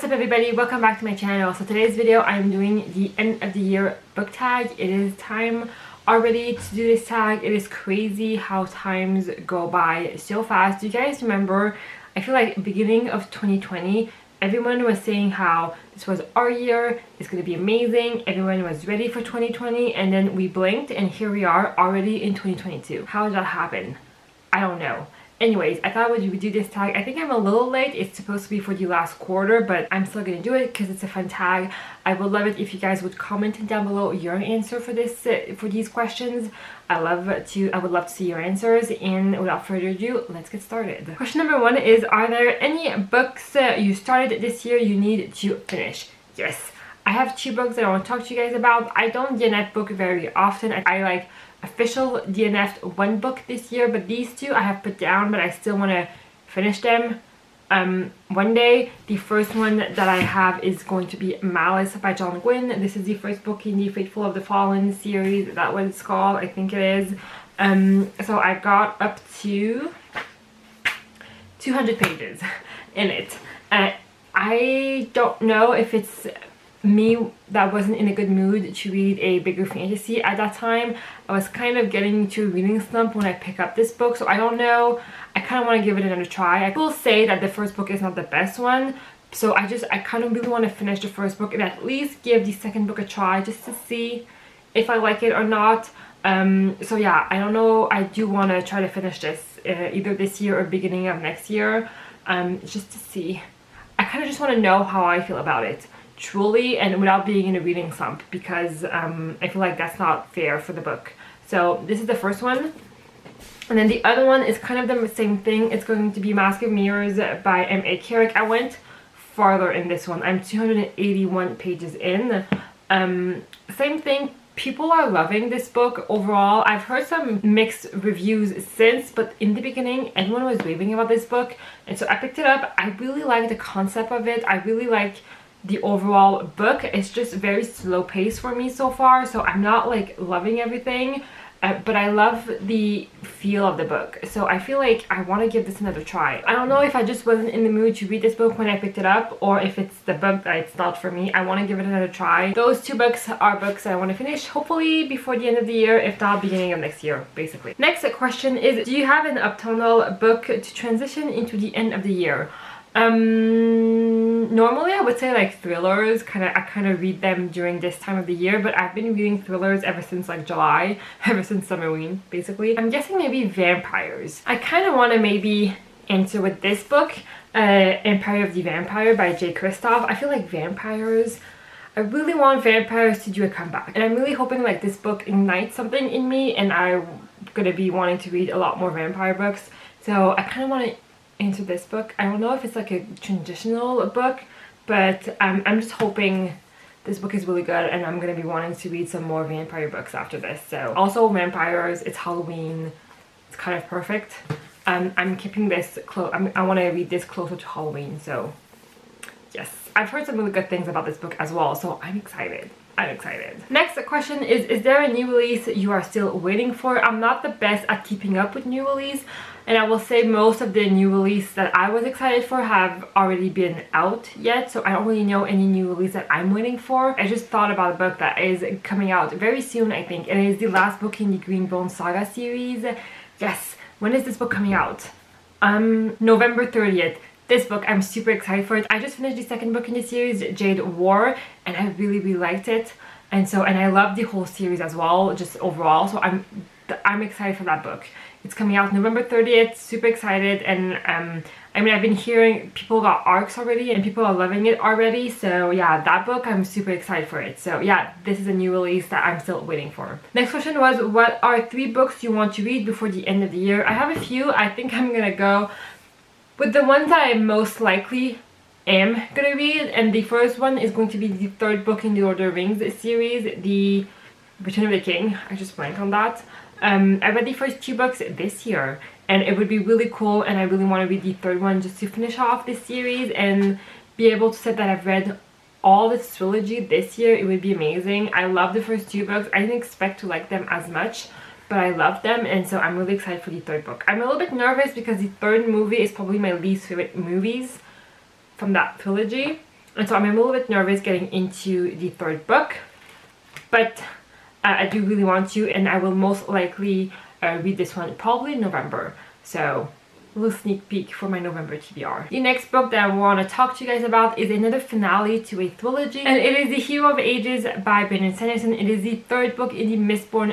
up everybody, welcome back to my channel. So today's video I'm doing the end of the year book tag. It is time already to do this tag. It is crazy how times go by so fast. Do you guys remember, I feel like beginning of 2020 everyone was saying how this was our year, it's going to be amazing, everyone was ready for 2020, and then we blinked and here we are already in 2022. How did that happen? I don't know. Anyways, I thought we would do this tag. I think I'm a little late. It's supposed to be for the last quarter, but I'm still gonna do it because it's a fun tag. I would love it if you guys would comment down below your answer for this, for these questions. I would love to see your answers. And without further ado, let's get started. Question number one is: are there any books you started this year you need to finish? Yes, I have 2 books that I want to talk to you guys about. I don't DNF book very often. I like official DNF'd 1 book this year, but these 2 I have put down, but I still want to finish them one day. The first one that I have is going to be Malice by John Gwynne. This is the first book in the Faithful of the Fallen series. Is that what it's called? I think it is. So I got up to 200 pages in it. I don't know if it's me that wasn't in a good mood to read a bigger fantasy at that time. I was kind of getting into a reading slump when I pick up this book, so I don't know. I kind of want to give it another try. I will say that the first book is not the best one, so I kind of really want to finish the first book and at least give the second book a try just to see if I like it or not. So yeah, I don't know. I do want to try to finish this either this year or beginning of next year, just to see. I kind of just want to know how I feel about it, truly, and without being in a reading slump, because I feel like that's not fair for the book. So this is the first one, and then the other one is kind of the same thing. It's going to be Mask of Mirrors by M.A. Carrick. I went farther in this one. I'm 281 pages in. Same thing. People are loving this book overall. I've heard some mixed reviews since, but in the beginning everyone was raving about this book, and so I picked it up. I really like the concept of it. I really like the overall book. It's just very slow paced for me so far, so I'm not like loving everything, but I love the feel of the book, so I feel like I want to give this another try. I don't know if I just wasn't in the mood to read this book when I picked it up, or if it's the book that it's not for me. I want to give it another try. Those 2 books are books that I want to finish, hopefully before the end of the year, if not beginning of next year, basically. Next question is: do you have an autumnal book to transition into the end of the year? Normally I would say like thrillers. I kind of read them during this time of the year, but I've been reading thrillers ever since like July, ever since Summerween, basically. I'm guessing maybe vampires. I kind of want to maybe answer with this book, Empire of the Vampire by J. Kristoff. I feel like vampires, I really want vampires to do a comeback, and I'm really hoping like this book ignites something in me, and I'm gonna be wanting to read a lot more vampire books. So I kind of want to answer this book. I don't know if it's like a traditional book, but I'm just hoping this book is really good, and I'm gonna be wanting to read some more vampire books after this. So also vampires, it's Halloween, it's kind of perfect. I'm keeping this close. I want to read this closer to Halloween, so yes. I've heard some really good things about this book as well, so I'm excited. I'm excited. Next question is there a new release you are still waiting for? I'm not the best at keeping up with new release, and I will say most of the new release that I was excited for have already been out yet, so I don't really know any new release that I'm waiting for. I just thought about a book that is coming out very soon, I think, and it is the last book in the Greenbone Saga series. Yes, when is this book coming out? November 30th. This book, I'm super excited for it. I just finished the second book in the series, Jade War, and I really liked it. And I love the whole series as well, just overall. So I'm excited for that book. It's coming out November 30th, super excited. And I mean, I've been hearing people got arcs already and people are loving it already. So yeah, that book, I'm super excited for it. So yeah, this is a new release that I'm still waiting for. Next question was: what are 3 books you want to read before the end of the year? I have a few. I think I'm gonna go with the ones that I most likely am gonna read, and the first one is going to be the 3rd book in the Lord of the Rings series, The Return of the King. I just blanked on that. I read the first 2 books this year, and it would be really cool, and I really want to read the 3rd one just to finish off this series and be able to say that I've read all this trilogy this year. It would be amazing. I love the first 2 books. I didn't expect to like them as much, but I love them, and so I'm really excited for the 3rd book. I'm a little bit nervous because the 3rd movie is probably my least favorite movies from that trilogy. And so I'm a little bit nervous getting into the third book, but I do really want to, and I will most likely read this one probably in November. So a little sneak peek for my November TBR. The next book that I want to talk to you guys about is another finale to a trilogy, and it is The Hero of Ages by Sanderson. It is the third book in the Mistborn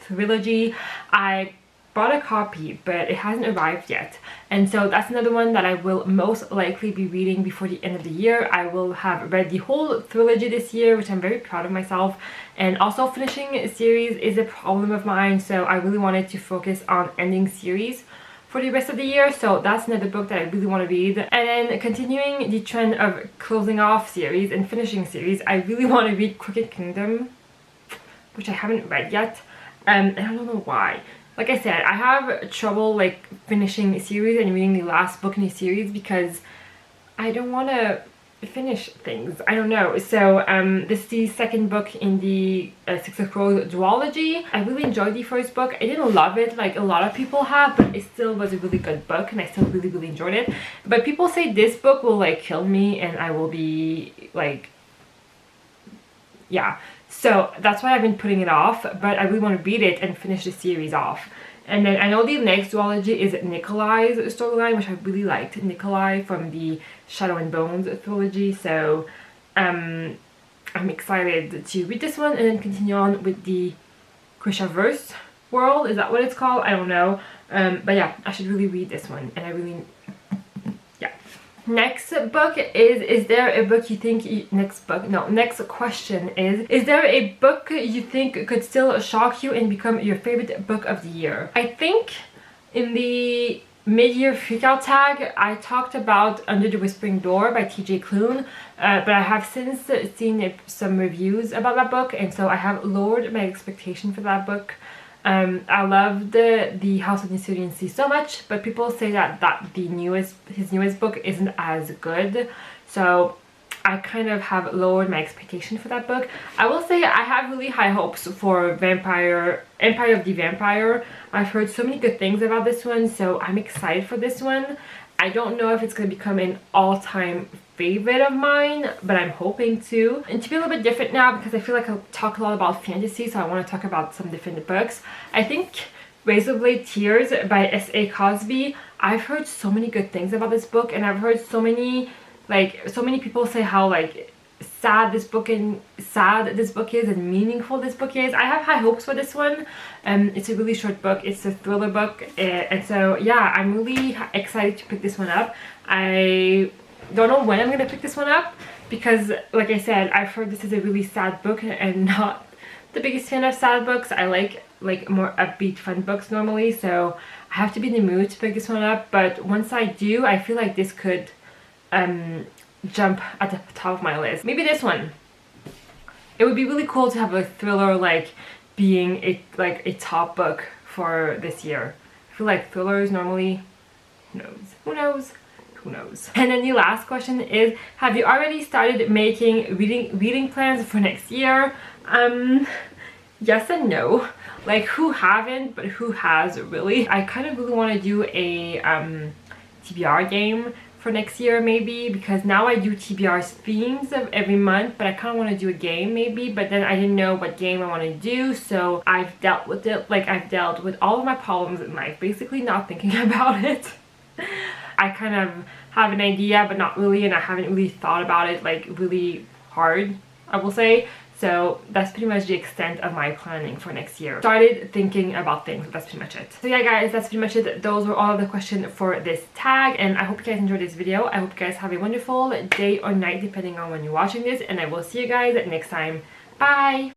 trilogy. I bought a copy, but it hasn't arrived yet, and so that's another one that I will most likely be reading before the end of the year. I will have read the whole trilogy this year, which I'm very proud of myself, and also finishing a series is a problem of mine, so I really wanted to focus on ending series for the rest of the year. So that's another book that I really want to read. And then continuing the trend of closing off series and finishing series, I really want to read Crooked Kingdom, which I haven't read yet, and I don't know why. Like I said, I have trouble like finishing a series and reading the last book in a series because I don't want to finish things. I don't know. So this is the second book in the Six of Crows duology. I really enjoyed the first book. I didn't love it like a lot of people have, but it still was a really good book and I still really enjoyed it. But people say this book will like kill me and I will be like, yeah. So that's why I've been putting it off, but I really want to read it and finish the series off. And then I know the next duology is Nikolai's storyline, which I really liked. Nikolai from the Shadow and Bones trilogy. So I'm excited to read this one and then continue on with the Krishaverse world. Is that what it's called? I don't know. But yeah, I should really read this one. And I really... Next book is there a book you think next question is there a book you think could still shock you and become your favorite book of the year? I think in the mid-year freakout tag I talked about Under the Whispering Door by TJ Klune, but I have since seen some reviews about that book, and so I have lowered my expectation for that book. I loved the House of the Syrian Sea so much, but people say that his newest book isn't as good, so I kind of have lowered my expectation for that book. I will say I have really high hopes for Empire of the Vampire. I've heard so many good things about this one, so I'm excited for this one. I don't know if it's going to become an all-time favorite of mine, but I'm hoping to. And to be a little bit different now, because I feel like I talk a lot about fantasy, so I want to talk about some different books. I think Razorblade Tears by S.A. Cosby, I've heard so many good things about this book, and I've heard so many people say how like sad this book is and meaningful this book is. I have high hopes for this one. It's a really short book. It's a thriller book, and so yeah, I'm really excited to pick this one up. I don't know when I'm gonna pick this one up because, like I said, I've heard this is a really sad book and not the biggest fan of sad books. I like more upbeat fun books normally, so I have to be in the mood to pick this one up. But once I do, I feel like this could jump at the top of my list. Maybe this one. It would be really cool to have a thriller like being a top book for this year. I feel like thrillers normally, who knows? And then the last question is, have you already started making reading plans for next year? Yes and no. Like, who haven't, but who has really? I kind of really want to do a TBR game for next year maybe, because now I do TBR themes of every month, but I kind of want to do a game maybe, but then I didn't know what game I want to do, so I've dealt with it. Like, I've dealt with all of my problems in life, basically not thinking about it. I kind of have an idea, but not really, and I haven't really thought about it like really hard, I will say. So that's pretty much the extent of my planning for next year. Started thinking about things, but that's pretty much it. So yeah guys, that's pretty much it. Those were all of the questions for this tag, and I hope you guys enjoyed this video. I hope you guys have a wonderful day or night depending on when you're watching this, and I will see you guys next time. Bye!